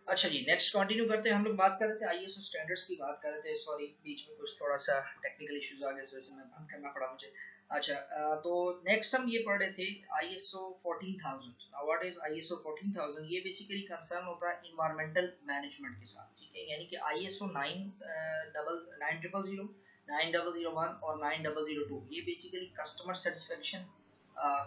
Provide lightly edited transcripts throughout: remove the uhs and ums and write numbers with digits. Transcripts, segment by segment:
अच्छा जी, next continue करते हैं। हम लोग बात कर रहे थे आईएसओ स्टैंडर्ड्स की बात कर रहे थे। सॉरी, बीच में कुछ थोड़ा सा टेक्निकल इश्यूज आ गए, इस वजह से मैं बंद करना पड़ा मुझे। अच्छा, तो नेक्स्ट हम ये पढ़ रहे थे ISO 14000। Now what is ISO 14000? ये बेसिकली कंसर्न होता है इन्वायरमेंटल मैनेजमेंट के साथ, ठीक है। यानी कि आईएसओ 9000, 9001 और 9002 ये basically customer satisfaction,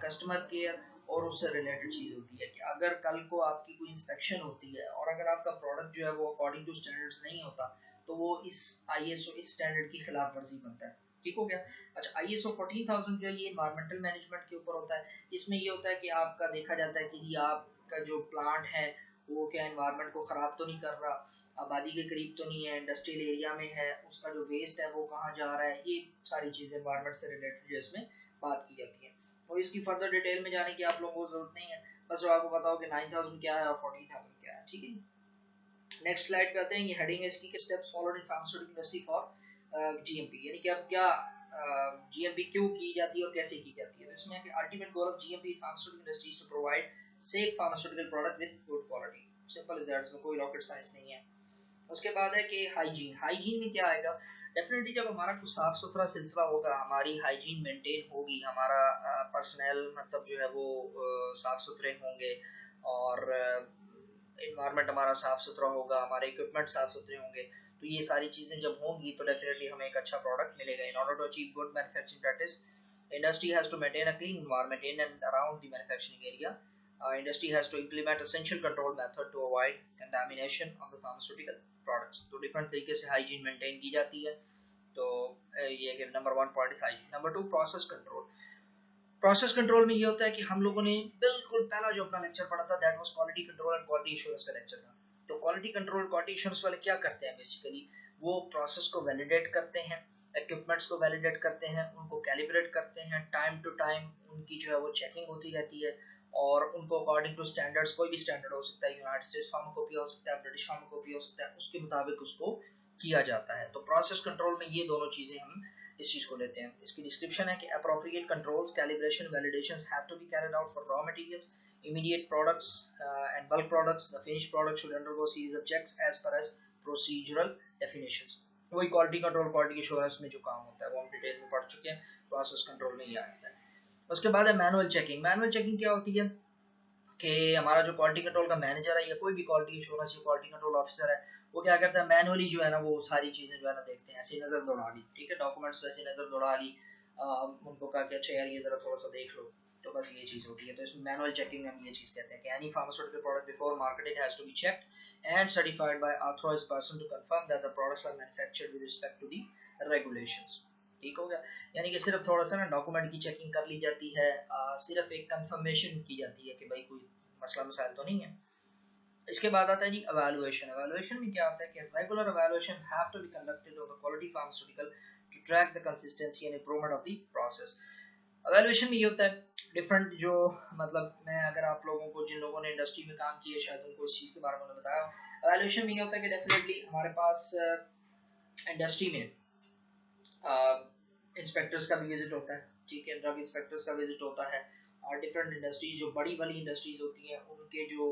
customer care और उससे रिलेटेड चीज होती है कि अगर कल को आपकी कोई इंस्पेक्शन होती है और अगर आपका प्रोडक्ट जो है वो अकॉर्डिंग टू स्टैंडर्ड्स नहीं होता, तो वो इस आईएसओ इस स्टैंडर्ड की खिलाफ वर्जी बनता है। ठीक हो गया। अच्छा, आईएसओ 14000 जो है ये इन्वायरमेंटल मैनेजमेंट के ऊपर होता है। इसमें ये होता है कि आपका देखा जाता है कि ये आपका जो प्लांट है वो क्या एनवायरनमेंट को खराब तो नहीं कर रहा, आबादी के करीब तो नहीं है, इंडस्ट्रियल एरिया में है, उसका जो वेस्ट है वो कहाँ जा रहा है, ये सारी चीजें एनवायरनमेंट से रिलेटेड जो इसमें बात की जाती है। और इसकी फर्दर डिटेल में जाने की आप लोगों को जरूरत नहीं है, बस जो आपको बताओ कि 9000 क्या है और 14000 क्या है, ठीक है। नेक्स्ट स्लाइड पे आते हैं। ये हेडिंग है इसकी कि steps followed in pharmaceutical industry for GMP, यानी कि अब क्या जीएमपी क्यों की जाती है और कैसे की जाती है। तो इसमें है कि ultimate goal of GMP pharmaceutical industry is to provide safe pharmaceutical product with good quality. Simple is that, इसमें कोई रॉकेट साइंस नहीं है। उसके बाद है कि हाइजीन। हाइजीन में क्या आएगा? डेफिनेटली जब हमारा कुछ साफ सुथरा सिलसिला होगा, हमारी हाइजीन मेंटेन होगी, हमारा पर्सनल मतलब जो है वो साफ सुथरे होंगे और इन्वायरमेंट हमारा साफ सुथरा होगा, हमारे इक्विपमेंट साफ सुथरे होंगे, तो ये सारी चीजें जब होंगी तो डेफिनेटली हमें एक अच्छा प्रोडक्ट मिलेगा। In order to achieve good manufacturing practice, industry has to maintain a clean environment in and around the manufacturing area. Industry has to implement essential control method to avoid contamination of the pharmaceutical products. तो different तरीके से hygiene maintain की जाती है। तो ये कि number 1 point hygiene. Number 2 process control. Process control में ये होता है कि हम लोगों ने बिल्कुल पहला जो अपना लेक्चर पढ़ा था that was quality control and quality assurance का लेक्चर था। तो क्वालिटी कंट्रोल क्वालिटी एश्योरेंस वाले क्या करते हैं? बेसिकली वो प्रोसेस को वैलिडेट करते हैं, इक्विपमेंट्स को वैलिडेट करते हैं, उनको कैलिब्रेट करते हैं, टाइम टू टाइम उनकी जो है वो चेकिंग होती रहती है और उनको अकॉर्डिंग टू स्टैंडर्ड्स, कोई भी स्टैंडर्ड हो सकता है, यूनाइटेड स्टेट्स फार्माकोपिया हो सकता है, ब्रिटिश फार्माकोपिया हो सकता है, उसके मुताबिक उसको किया जाता है। तो प्रोसेस कंट्रोल में ये दोनों चीजें हम इस चीज को लेते हैं। इसकी डिस्क्रिप्शन है कि appropriate controls, calibration, validations have to be carried out for raw materials, immediate products and bulk products. The finished product should undergo series of checks as per as procedural definitions. वही quality control quality assurance में जो काम होता है वो हम detail में पढ़ चुके हैं। प्रोसेस कंट्रोल में ये आता है। उसके बाद है मैनुअल चेकिंग। मैनुअल चेकिंग क्या होती है कि हमारा जो क्वालिटी कंट्रोल का मैनेजर है या कोई भी क्वालिटी एश्योरेंस या क्वालिटी कंट्रोल ऑफिसर है, वो क्या करता है, मैनुअली जो है ना वो सारी चीजें जो है ना देखते हैं, ऐसे नजर दौड़ा ली, ठीक है, डॉक्यूमेंट्स पे ऐसे नजर दौड़ा ली, उनको कहा कि अच्छा यार ये जरा थोड़ा सा देख लो, तो बस ये चीज होती है। तो इसमें मैनुअल चेकिंग में हम ये चीज कहते हैं कि any pharmaceutical product before marketing has to be checked and certified by authorised person to confirm that the products are manufactured with respect to the regulations. ठीक हो गया। यानी कि सिर्फ थोड़ा सा ना डॉक्यूमेंट की चेकिंग कर ली जाती है, सिर्फ एक कंफर्मेशन की जाती है कि भाई कोई मसला मसाइल तो नहीं है। इसके बाद आता है जी evaluation। evaluation में क्या आता है कि regular evaluation have to be conducted of the quality pharmaceutical to track the consistency and improvement of the process। evaluation में ये होता है डिफरेंट जो मतलब मैं अगर आप लोगों को, जिन लोगों ने इंडस्ट्री में काम किया शायद उनको इस चीज के बारे में बताया। evaluation में ये होता है कि डेफिनेटली हमारे पास इंडस्ट्री में इंस्पेक्टर्स का भी विजिट होता है, ठीक है, ड्रग इंस्पेक्टर्स का विजिट होता है और डिफरेंट इंडस्ट्रीज जो बड़ी वाली इंडस्ट्रीज होती हैं उनके जो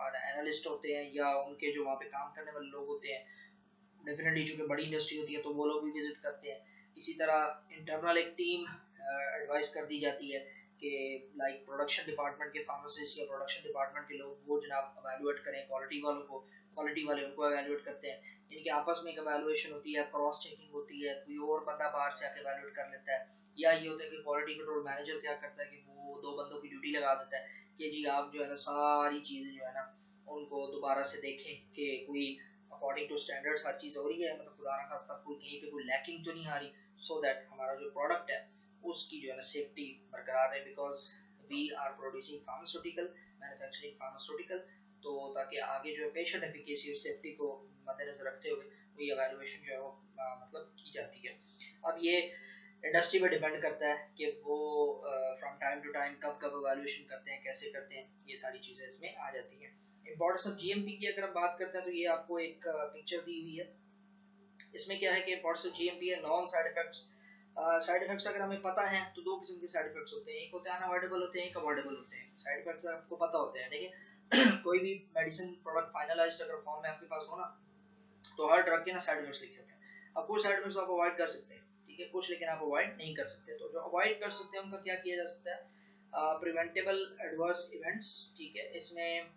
एनालिस्ट होते हैं या उनके जो वहाँ पे काम करने वाले लोग होते हैं, डेफिनेटली चूंकि बड़ी इंडस्ट्री होती है तो वो लोग भी विजिट करते हैं। इसी तरह इंटरनल एक टीम एडवाइस कर दी जाती है कि लाइक प्रोडक्शन डिपार्टमेंट के फार्मासिस्ट या प्रोडक्शन डिपार्टमेंट के लोग वो जनाब एवेलुएट करें क्वालिटी वालों को, क्वालिटी वाले उनको एवेलुएट करते हैं। इनके आपस में एक एवेलुएशन होती है, क्रॉस चेकिंग होती है, कोई और बंदा बाहर से आके एवेलुएट कर लेता है, या ये होता है कि क्वालिटी कंट्रोल मैनेजर क्या करता है कि वो दो बंदों की ड्यूटी लगा देता है कि जी आप जो है ना सारी चीजें जो है ना उनको दोबारा से देखें कि कोई अकॉर्डिंग टू स्टैंडर्ड्स हर चीज हो रही है, मतलब खुदा ना खास्ता कोई कहीं पे कोई लैकिंग तो नहीं आ रही, सो दैट हमारा जो प्रोडक्ट है उसकी जो है ना सेफ्टी बरकरार है, because we are producing pharmaceutical, manufacturing pharmaceutical, तो ताकि आगे जो है पेशेंट एफिकेसी और सेफ्टी को मद्देनजर रखते हुए वही एवेलुएशन जो है वो मतलब की जाती है। अब ये इंडस्ट्री पे डिपेंड करता है कि वो फ्रॉम टाइम टू टाइम कब कब एवेलुएशन करते हैं, कैसे करते हैं, ये सारी चीजें इसमें आ जाती हैं। इंपॉर्टेंस ऑफ जीएमपी की अगर हम बात करते हैं तो ये आपको एक पिक्चर दी हुई है। इसमें क्या है कि इंपॉर्टेंस ऑफ जीएमपी है non side effects. Side effects अगर हमें पता है तो दो किस्म के साइड इफेक्ट्स होते हैं, एक होते हैं अनअवॉइडेबल होते हैं, एक अवॉइडेबल होते हैं। साइड इफेक्ट्स आपको पता होते हैं, देखिए कोई भी मेडिसिन प्रोडक्ट फाइनलाइज्ड अगर फॉर्म में आपके पास हो ना, तो हर ड्रग के ना साइड इफेक्ट्स लिखे होते हैं। अब कुछ साइड इफेक्ट्स आप अवॉइड कर सकते हैं, ठीक है, कुछ लेकिन आप अवॉइड नहीं कर सकते। तो जो अवॉइड कर सकते हैं उनका क्या किया जा सकता है, प्रिवेंटेबल एडवर्स इवेंट्स, ठीक है। इसमें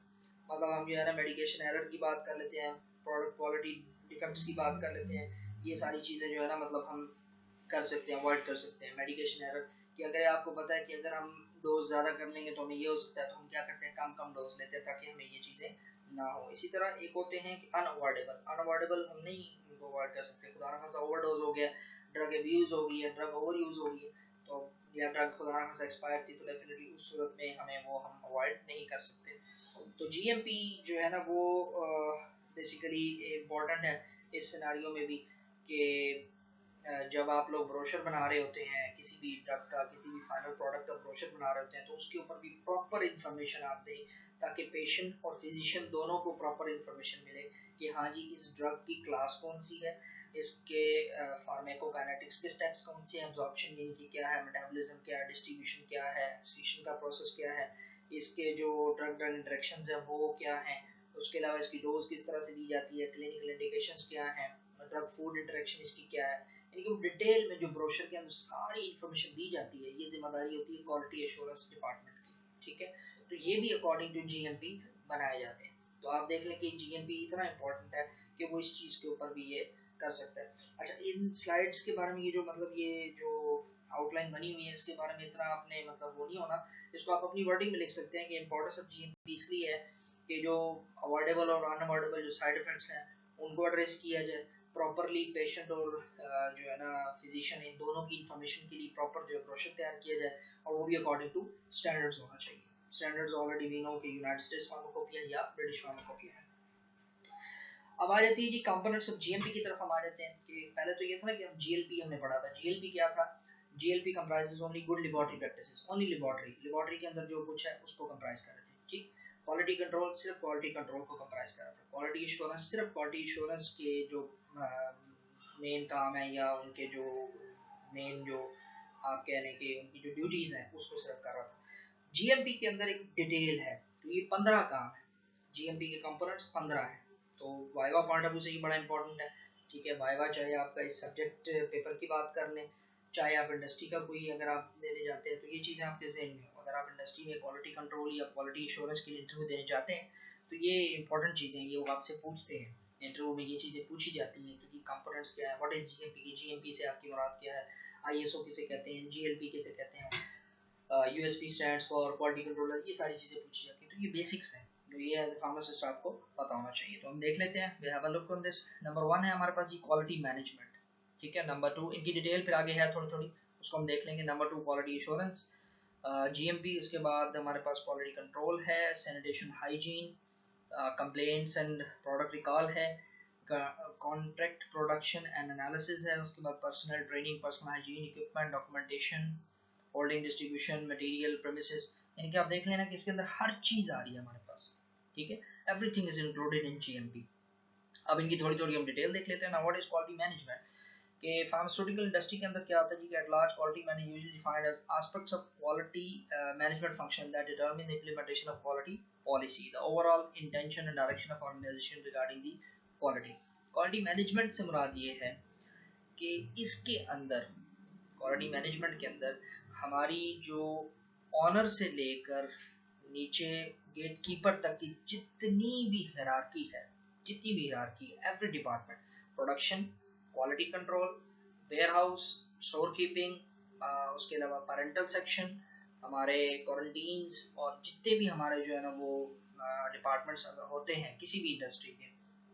मतलब हम जो है ना मेडिकेशन एरर की बात कर लेते हैं, प्रोडक्ट क्वालिटी डिफेक्ट्स की बात कर लेते हैं, ये सारी चीज़ें जो है ना मतलब हम कर सकते हैं, अवॉइड कर सकते हैं। मेडिकेशन एरर कि अगर आपको पता है कि अगर हम डोज ज़्यादा कर लेंगे तो हमें ये हो सकता है, तो हम क्या करते हैं, कम कम डोज लेते हैं ताकि हमें ये चीज़ें ना हो। इसी तरह एक होते हैं कि अनअवॉइडेबल, अनअवॉइडेबल हम नहीं इनको अवॉइड कर सकते। खुदा ना खासा ओवरडोज हो गया, ड्रग एब्यूज हो गई है, ड्रग ओवर यूज हो गई है, तो या ड्रग खुदा ना खासा एक्सपायर थी, तो डेफिनेटली उस सूरत में हमें वो हम अवॉइड नहीं कर सकते। तो जीएमपी जो है ना वो बेसिकली इम्पोर्टेंट है इस सिनारियो में भी कि जब आप लोग ब्रोशर बना रहे होते हैं किसी भी ड्रग का, किसी भी फाइनल प्रोडक्ट का ब्रोशर बना रहे होते हैं, तो उसके ऊपर भी प्रॉपर इन्फॉर्मेशन आप दें ताकि पेशेंट और फिजिशियन दोनों को प्रॉपर इन्फॉर्मेशन मिले कि हाँ जी इस ड्रग की क्लास कौन सी है, इसके फार्माकोकाइनेटिक्स के स्टेप्स कौन से हैं, एब्जॉर्प्शन यानी कि क्या है, मेटाबॉलिज्म क्या है, डिस्ट्रीब्यूशन क्या है, एक्सक्रीशन का प्रोसेस क्या है, इसके जो ड्रग ड्रग इंटरेक्शंस है वो क्या है, उसके अलावा इसकी डोज किस तरह से दी जाती है, क्लिनिकल इंडिकेशंस क्या है, ड्रग फूड इंटरेक्शन इसकी क्या है, यानी कि डिटेल में जो ब्रोशर के अंदर सारी इंफॉर्मेशन दी जाती है। ये जिम्मेदारी होती है क्वालिटी एश्योरेंस डिपार्टमेंट की, ठीक है। तो ये भी अकॉर्डिंग टू जीएमपी बनाए जाते हैं। तो आप देख लें कि जीएमपी इतना इंपॉर्टेंट है कि वो इस चीज़ के ऊपर भी ये कर सकता है। अच्छा, इन स्लाइड्स के बारे में ये जो मतलब ये जो आउटलाइन बनी हुई है इसके बारे में इतना आपने मतलब वो नहीं होना, इसको आप अपनी वर्डिंग में लिख सकते हैं कि इंपॉर्टेंस ऑफ जीएमपी इसलिए है कि जो अवॉइडेबल और अनअवॉइडेबल जो साइड इफेक्ट्स हैं उनको एड्रेस किया जाए प्रॉपरली, पेशेंट और जो है ना फिजिशियन इन दोनों की इंफॉर्मेशन के लिए प्रॉपर जो है ब्रोशर तैयार किया जाए, और वो भी अकॉर्डिंग टू स्टैंडर्ड्स होना चाहिए। स्टैंडर्ड्स ऑलरेडी वी नो कि यूनाइटेड स्टेट्स फार्माकोपिया या ब्रिटिश फार्माकोपिया है। अब आ जाती है जी कंपोनेंट्स ऑफ जीएमपी की तरफ हम आ जाते हैं कि पहले तो ये था ना कि हम जीएलपी हमने पढ़ा था। जीएलपी क्या था, GLP comprises only good laboratory practices, only laboratory के अंदर जो कुछ है उसको कंप्राइज कर रहे थे, ठीक। क्वालिटी कंट्रोल सिर्फ क्वालिटी कंट्रोल को कंप्राइज कर रहा था। क्वालिटी एश्योरेंस सिर्फ क्वालिटी एश्योरेंस के जो मेन काम है या उनके जो मेन जो आप कह रहे हैं कि उनकी जो ड्यूटीज हैं उसको सिर्फ कर रहा था। जीएमपी के अंदर एक डिटेल है, तो ये 15 काम है, जीएमपी के कंपोनेंट्स 15 है। तो वाइवा पॉइंट ऑफ व्यू से ये बड़ा इंपॉर्टेंट है, ठीक है। वाइवा चाहे आपका इस सब्जेक्ट पेपर की बात कर लें, चाहे आप इंडस्ट्री का कोई अगर आप देने जाते हैं, तो ये चीज़ें आपके जहन में हो। अगर आप इंडस्ट्री में क्वालिटी कंट्रोल या क्वालिटी इंश्योरेंस के लिए इंटरव्यू देने जाते हैं तो ये इंपॉर्टेंट चीज़ें ये वो आपसे पूछते हैं इंटरव्यू में, ये चीज़ें पूछी जाती हैं कि कंपोनेंट्स क्या है, व्हाट इज जीएमपी, जीएमपी से आपकी मुराद क्या है, आईएसओ किसे कहते हैं, जीएलपी किसे कहते हैं, USP stands for quality controller, ये सारी चीज़ें पूछी जाती हैं। तो ये बेसिक्स हैं, तो ये एज ए फार्मासिस्ट आपको पता होना चाहिए। तो हम देख लेते हैं, we have a look on this. Number 1 है हमारे पास ये क्वालिटी मैनेजमेंट, ठीक है। नंबर 2 इनकी डिटेल फिर आगे है थोड़ी थोड़ी, उसको हम देख लेंगे। नंबर 2 क्वालिटी एश्योरेंस जीएमपी, उसके बाद हमारे पास क्वालिटी कंट्रोल है, sanitation hygiene, complaints and product recall है, कॉन्ट्रैक्ट प्रोडक्शन एंड एनालिसिस है, उसके बाद personal training, personal hygiene, equipment, documentation, holding, distribution, material, premises, यानी कि आप देख लेना कि इसके अंदर हर चीज़ आ रही है हमारे पास, ठीक है। Everything is included in GMP. अब इनकी थोड़ी थोड़ी हम डिटेल देख लेते हैं ना। व्हाट इज क्वालिटी मैनेजमेंट, कि फार्मास्यूटिकल इंडस्ट्री के अंदर क्या होता है जी, at large quality management usually defined as aspects of quality management function that determine the implementation of quality policy, the overall intention and direction of organization regarding the quality. Quality management से मुराद ये है कि इसके अंदर, quality management के अंदर हमारी जो ऑनर से लेकर नीचे गेट कीपर तक की जितनी भी हायरार्की है, जितनी भी हायरार्की है, every department, production, quality control, warehouse, store keeping, उसके अलावा पेरेंटल सेक्शन, हमारे क्वारंटीन्स, और जितने भी हमारे जो है ना वो डिपार्टमेंट्स होते हैं किसी भी इंडस्ट्री के,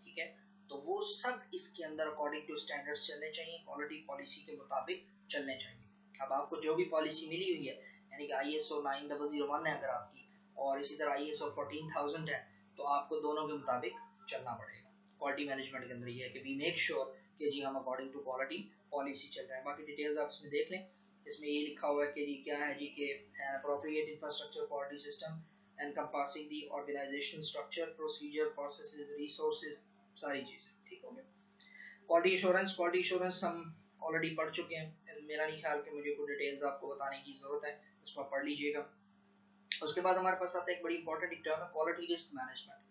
ठीक है, तो वो सब इसके अंदर अकॉर्डिंग टू स्टैंडर्ड्स चलने चाहिए, क्वालिटी पॉलिसी के मुताबिक चलने चाहिए। अब आपको जो भी पॉलिसी मिली हुई है, यानी कि ISO 9001 है अगर आपकी, और इसी तरह ISO 14000 है, तो आपको दोनों के मुताबिक चलना पड़ेगा। क्वालिटी मैनेजमेंट के अंदर ये है कि वी मेक श्योर कि जी हम अकॉर्डिंग टू क्वालिटी पॉलिसी चल रहे हैं। बाकी डिटेल्स आप इसमें देख लें, इसमें ये लिखा हुआ है कि जी क्या है जी कि appropriate infrastructure quality system encompassing the organizational structure, procedure, processes, resources, सारी चीजें, ठीक हो गया। क्वालिटी एश्योरेंस हम ऑलरेडी पढ़ चुके हैं, मेरा नहीं ख्याल कि मुझे कोई डिटेल्स आपको बताने की जरूरत है, उसको आप पढ़ लीजिएगा। उसके बाद हमारे पास आता है एक बड़ी इंपॉर्टेंट एक टर्म है quality risk management.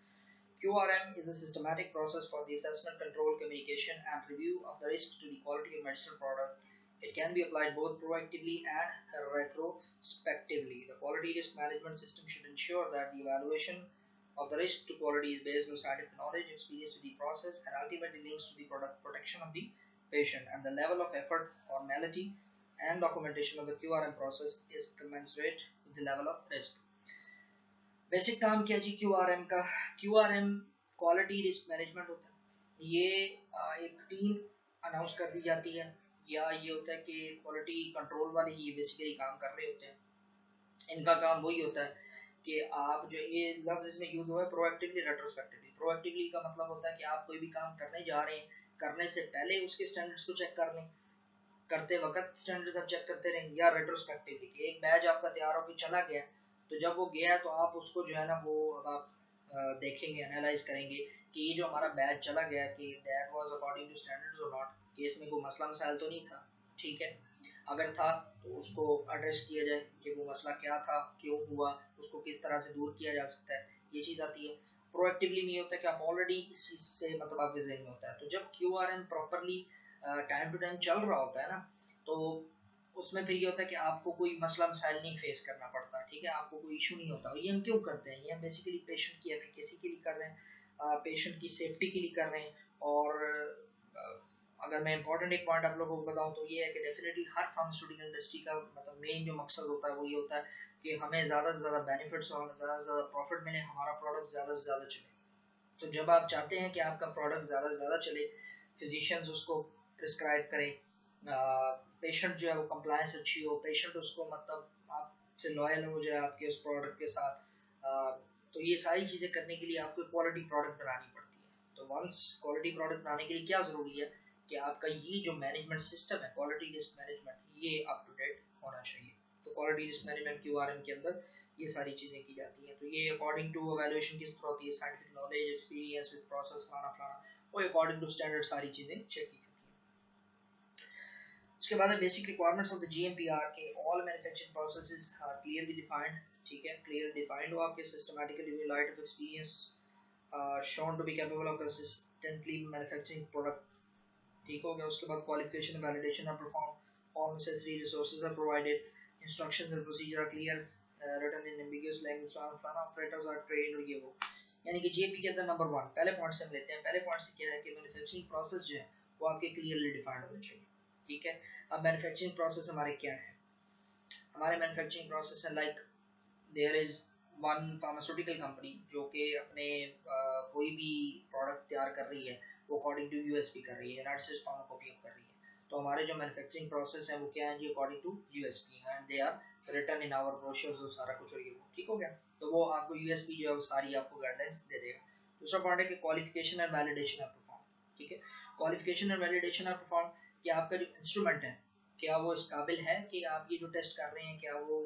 QRM is a systematic process for the assessment, control, communication, and review of the risk to the quality of medicinal product. It can be applied both proactively and retrospectively. The quality risk management system should ensure that the evaluation of the risk to quality is based on scientific knowledge, experience with the process, and ultimately links to the product protection of the patient. And the level of effort, formality, and documentation of the QRM process is commensurate with the level of risk. Basic काम क्या जी क्यूआरएम का। क्यूआरएम quality risk management होता है। ये एक team announce कर दी जाती है, या ये होता है कि क्वालिटी कंट्रोल वाले ही बेसिकली काम कर रहे होते हैं। इनका काम वही होता है कि आप जो ये लफ्ज इसमें यूज हुआ है प्रोएक्टिवली रेट्रोस्पेक्टिवली। प्रोएक्टिवली का मतलब होता है कि आप कोई भी काम करने जा रहे हैं, करने से पहले उसके स्टैंडर्ड्स को चेक कर लें, करते वक्त स्टैंडर्ड्स आप चेक करते रहें, या रेट्रोस्पेक्टिवली कि एक बैच आपका तैयार होकर चला गया, तो जब वो गया तो आप उसको जो है ना वो अब आप देखेंगे, एनालाइज करेंगे कि ये जो हमारा बैच चला गया कि that was according to standards और नॉट, कि इसमें कोई मसला मसाइल तो नहीं था। ठीक है, अगर था तो उसको एड्रेस किया जाए कि वो मसला क्या था, क्यों हुआ, उसको किस तरह से दूर किया जा सकता है, ये चीज़ आती है। प्रोएक्टिवली नहीं होता कि आप ऑलरेडी इस चीज़ से मतलब आपके जहन में होता है। तो जब क्यूआरएम प्रॉपरली टाइम टू टाइम चल रहा होता है ना, तो उसमें फिर ये होता है कि आपको कोई मसला मसाइल नहीं फेस करना पड़ता। ठीक है, आपको कोई इशू नहीं होता। ये हम क्यों करते हैं? ये हम बेसिकली पेशेंट की एफिकेसी के लिए कर रहे हैं, पेशेंट की सेफ्टी के लिए कर रहे हैं। और अगर मैं इंपॉर्टेंट एक पॉइंट आप लोगों को बताऊं तो ये है कि डेफिनेटली हर फार्मास्यूटिकल इंडस्ट्री का मतलब मेन जो मकसद होता है वो ये होता है कि हमें ज़्यादा से ज़्यादा बेनिफिट्स और हमें ज़्यादा से ज़्यादा प्रॉफिट मिले, हमारा प्रोडक्ट ज़्यादा से ज़्यादा चले। तो जब आप चाहते हैं कि आपका प्रोडक्ट ज़्यादा से ज़्यादा चले, फिजिशियंस उसको प्रिस्क्राइब करें, पेशेंट जो है वो कंप्लायंस अच्छी हो, पेशेंट उसको मतलब आपसे लॉयल हो जाए आपके उस प्रोडक्ट के साथ, तो ये सारी चीज़ें करने के लिए आपको क्वालिटी प्रोडक्ट बनानी पड़ती है। तो वंस क्वालिटी प्रोडक्ट बनाने के लिए क्या ज़रूरी है कि आपका ये जो मैनेजमेंट सिस्टम है क्वालिटी रिस्क मैनेजमेंट, ये अप टू डेट होना चाहिए। तो क्वालिटी रिस्क मैनेजमेंट क्यूआरएम के अंदर ये सारी चीज़ें की जाती हैं। तो ये अकॉर्डिंग टू एवेल्युएशन किस तरह होती है, scientific knowledge, experience with process, फलाना फलाना, वो अकॉर्डिंग टू स्टैंडर्ड सारी चीज़ें चेक की। उसके बाद है basic requirements of the GMP are के all manufacturing processes are clearly defined. ठीक है, क्लियर डिफाइंड हो आपके, systematically in light of experience shown to be capable of consistently manufacturing product. ठीक हो गया। उसके बाद qualification validation are perform, all necessary resources are provided, instructions and procedure are clear, written in ambiguous language, operators are trained, और ये वो। यानी कि जीएपी के अंदर नंबर 1 पहले पॉइंट से हम लेते हैं। पहले पॉइंट से क्या है कि मैन्युफैक्चरिंग प्रोसेस जो है वो आपके क्लियरली डिफाइंड होने चाहिए। ठीक है, अब मैन्युफैक्चरिंग प्रोसेस हमारे क्या है? हमारे मैन्युफैक्चरिंग प्रोसेस है like there is one pharmaceutical company जो कि अपने कोई भी प्रोडक्ट तैयार कर रही है वो अकॉर्डिंग टू यूएसपी कर रही है, यूनाइटेड स्टेट्स फार्माकोपिया कर रही है। तो हमारे जो मैन्युफैक्चरिंग प्रोसेस है वो क्या है जी, according to USP, and they are written in our brochures और सारा कुछ, और ये वो। ठीक हो गया, तो वो आपको यूएसपी जो है वो सारी आपको गाइडलाइंस दे देगा। दूसरा पॉइंट है कि qualification and validation of perform. ठीक है, qualification and validation of perform, कि आपका जो इंस्ट्रूमेंट है क्या वो इस काबिल है कि आप ये जो टेस्ट कर रहे हैं क्या वो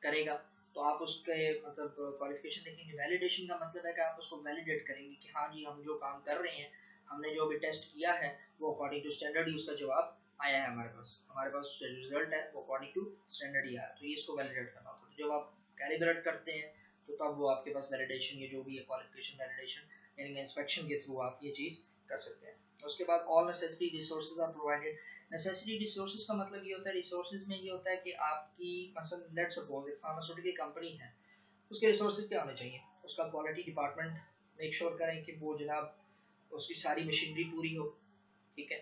करेगा। तो आप उसके मतलब क्वालिफिकेशन देखेंगे। वैलिडेशन का मतलब है कि आप उसको वैलिडेट करेंगे कि हाँ जी हम जो काम कर रहे हैं, हमने जो भी टेस्ट किया है वो अकॉर्डिंग टू स्टैंडर्ड ही उसका जवाब आया है हमारे पास जो रिजल्ट है वो अकॉर्डिंग टू स्टैंडर्ड ही आया। तो ये इसको वैलिडेट करना होता है। तो जब आप कैलिब्रेट करते हैं तो तब वो आपके पास वैलिडेशन, ये जो भी है क्वालिफिकेशन वैलिडेशन, यानी इंस्पेक्शन के थ्रू आप ये चीज़ कर सकते हैं। उसके बाद all necessary resources are provided. Necessary resources का मतलब ये होता है, रिसोर्सेज में ये होता है कि आपकी मसलन लेट्स सपोज एक फार्मास्यूटिकल कंपनी है, उसके रिसोर्सेज क्या होने चाहिए? उसका क्वालिटी डिपार्टमेंट मेक श्योर करें कि वो जनाब उसकी सारी मशीनरी पूरी हो। ठीक है,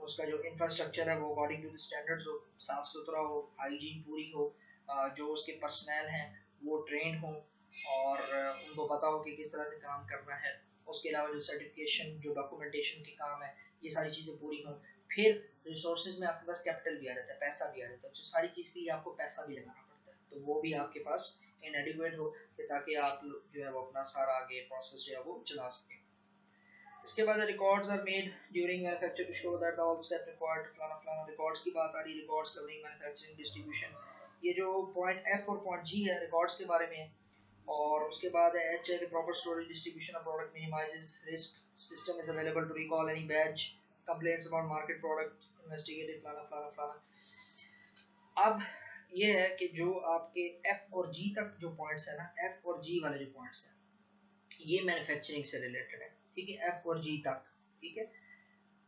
उसका जो इंफ्रास्ट्रक्चर है वो अकॉर्डिंग टू द स्टैंडर्ड्स हो, साफ सुथरा हो, हाइजीन पूरी हो, जो उसके पर्सनल हैं वो ट्रेंड हो और उनको पता हो कि किस तरह से काम करना है। उसके अलावा जो सर्टिफिकेशन, जो डॉक्यूमेंटेशन के काम है, ये सारी चीज़ें पूरी हों। फिर रिसोर्सेज में आपके पास कैपिटल भी आ जाता है, पैसा भी आ जाता है। तो सारी चीज़ के लिए आपको पैसा भी लगाना पड़ता है, तो वो भी आपके पास इनएडिक्वेट हो ताकि आप जो है वो अपना सारा आगे प्रोसेस जो है वो चला सकें। इसके बाद records are made during manufacture to show that all step required, फलाना फलाना। रिकॉर्ड्स की बात आ रही है, रिकॉर्ड्स कवरिंग मैन्युफैक्चरिंग डिस्ट्रीब्यूशन। ये जो पॉइंट एफ और पॉइंट जी है रिकॉर्ड्स के बारे में। और उसके बाद है एच है कि proper storage distribution of product minimises risk, system is available to recall any batch complaints about market product, investigative, फलाना फलाना फलाना। अब ये है कि जो आपके एफ और जी तक जो पॉइंट्स है ना, एफ और जी वाले जो पॉइंट्स हैं, ये मैन्युफैक्चरिंग से रिलेटेड है, ठीक है, एफ और जी तक, ठीक है।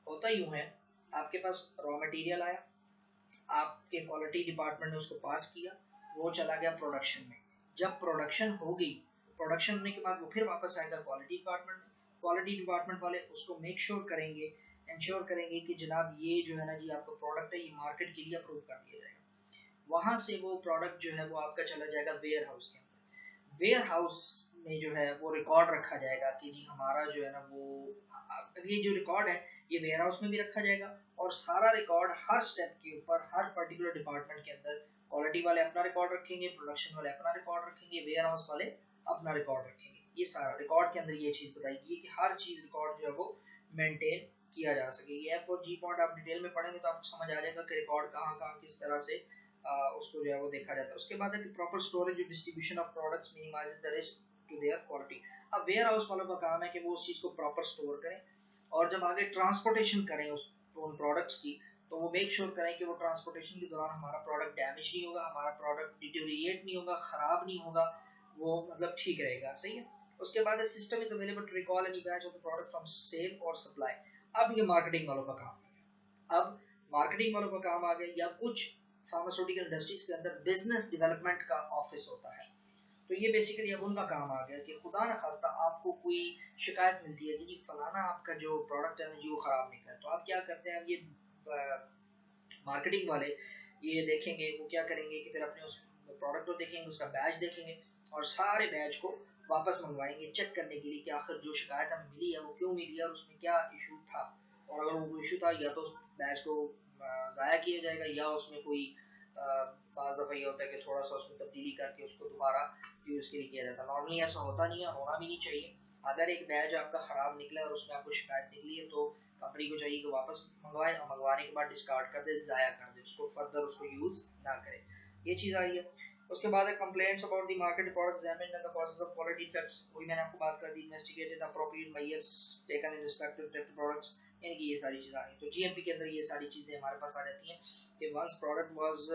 होता यूं है, आपके पास रॉ मटेरियल आया, आपके क्वालिटी डिपार्टमेंट ने उसको पास किया, वो चला गया प्रोडक्शन में। जब प्रोडक्शन हो गई, प्रोडक्शन होने के बाद वो फिर वापस आएगा क्वालिटी डिपार्टमेंट में। क्वालिटी डिपार्टमेंट वाले उसको मेक श्योर करेंगे, इंश्योर करेंगे कि जनाब ये जो है ना जी आपका प्रोडक्ट है, ये मार्केट के लिए अप्रूव कर दिया जाएगा। वहां से वो प्रोडक्ट जो है वो आपका चला जाएगा वेयर हाउस के अंदर। वेयर हाउस में जो है वो रिकॉर्ड रखा जाएगा कि जी हमारा जो है ना वो, ये जो रिकॉर्ड है ये वेयर हाउस में भी रखा जाएगा, और सारा रिकॉर्ड हर स्टेप के ऊपर हर पर्टिकुलर डिपार्टमेंट के अंदर क्वालिटी वाले अपना रिकॉर्ड रखेंगे, प्रोडक्शन वाले अपना रिकॉर्ड रखेंगे, वेयर हाउस वाले अपना रिकॉर्ड रखेंगे। ये सारा रिकॉर्ड के अंदर ये चीज बताएगी कि हर चीज रिकॉर्ड जो है वो मेंटेन किया जा सके। ये एफ और जी पॉइंट आप डिटेल में पढ़ेंगे तो आपको समझ आ जाएगा कि रिकॉर्ड कहाँ कहाँ किस तरह से उसको जो है वो देखा जाता है। उसके बाद है कि प्रॉपर स्टोरेज और distribution of products minimises the risk to their quality. अब वेयर हाउस वालों का काम है कि वो उस चीज को प्रॉपर स्टोर करें, और जब आगे ट्रांसपोर्टेशन करें उन प्रोडक्ट्स की, तो वो मेक श्योर करें कि वो ट्रांसपोर्टेशन के दौरान हमारा प्रोडक्ट डैमेज नहीं होगा, हमारा प्रोडक्ट डिटेरिएट नहीं होगा, खराब नहीं होगा, वो मतलब ठीक रहेगा, सही है। उसके बाद system is available to recall any batch of the product from sale और सप्लाई। अब ये मार्केटिंग वालों का काम है। अब मार्केटिंग वालों का काम आ गया, या कुछ फार्मास्यूटिकल इंडस्ट्रीज के अंदर बिजनेस डेवलपमेंट का ऑफिस होता है। तो ये बेसिकली अब उनका काम आ गया कि खुदा न खास्ता आपको कोई शिकायत मिलती है कि जी फलाना आपका जो प्रोडक्ट है ना जी वो खराब निकला, तो आप क्या करते हैं, अब ये मार्केटिंग वाले ये देखेंगे, वो क्या करेंगे कि फिर अपने उस प्रोडक्ट को देखेंगे, उसका बैच देखेंगे, और सारे बैच को वापस मंगवाएंगे चेक करने के लिए कि आखिर जो शिकायत हमें मिली है वो क्यों मिली है और उसमें क्या इशू था। और अगर वो इशू था, या तो उस बैच को ज़ाया किया जाएगा, या उसमें कोई बाज़ दफ़ा ये होता है कि थोड़ा सा उसमें तब्दीली करके उसको दोबारा यूज़ के लिए किया जाता है। नॉर्मली ऐसा होता नहीं है, होना भी नहीं चाहिए। अगर एक बैच आपका ख़राब निकला और उसमें आपको शिकायत निकली है, तो कंपनी को चाहिए कि वापस मंगवाए, और मंगवाने के बाद डिस्कार्ड कर दे, ज़ाया कर दे, उसको फर्दर उसको यूज़ ना करे। ये चीज़ आ रही है। उसके बाद है complaints about the market product examined and the causes of quality defects. वही मैंने आपको बात कर दी, investigated appropriate measures taken in respect to defective products, यानी कि ये सारी चीज़ें आ रही हैं। तो जीएमपी के अंदर ये सारी चीज़ें हमारे पास आ जाती हैं कि once product was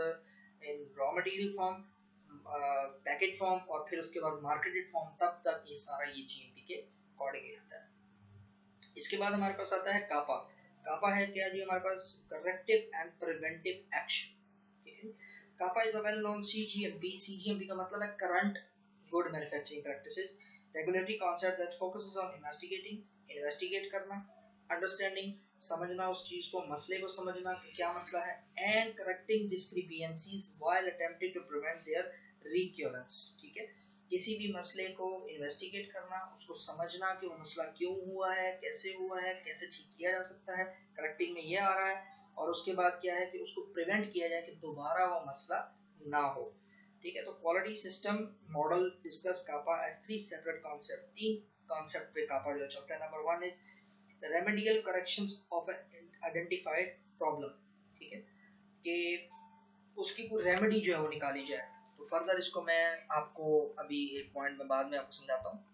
in raw material form, packet form, और फिर उसके बाद मार्केटेड फॉर्म, तब तक ये सारा ये जीएमपी के अकॉर्डिंग आता है। इसके बाद हमारे पास आता है कापा। कापा है क्या जी, हमारे पास corrective and preventive action. CAPA is a well known cGMP. CGMP का मतलब है current good manufacturing practices, regulatory concept that focuses on investigate करना, अंडरस्टैंडिंग, समझना उस चीज को, मसले को समझना कि क्या मसला है, and correcting discrepancies while attempting to prevent their recurrence. ठीक है, किसी भी मसले को इन्वेस्टिगेट करना, उसको समझना कि वो मसला क्यों हुआ है, कैसे हुआ है, कैसे ठीक किया जा सकता है, करेक्टिंग में ये आ रहा है, और उसके बाद क्या है कि उसको प्रिवेंट किया जाए कि दोबारा वो मसला ना हो। ठीक है, तो quality system model discuss CAPA as 3 separate concept. 3 concept पे कापा जो चलता है। Number 1 is the remedial corrections of an identified problem. ठीक है, कि उसकी कोई रेमेडी जो है वो निकाली जाए। तो फर्दर इसको मैं आपको अभी एक पॉइंट में बाद में आपको समझाता हूँ।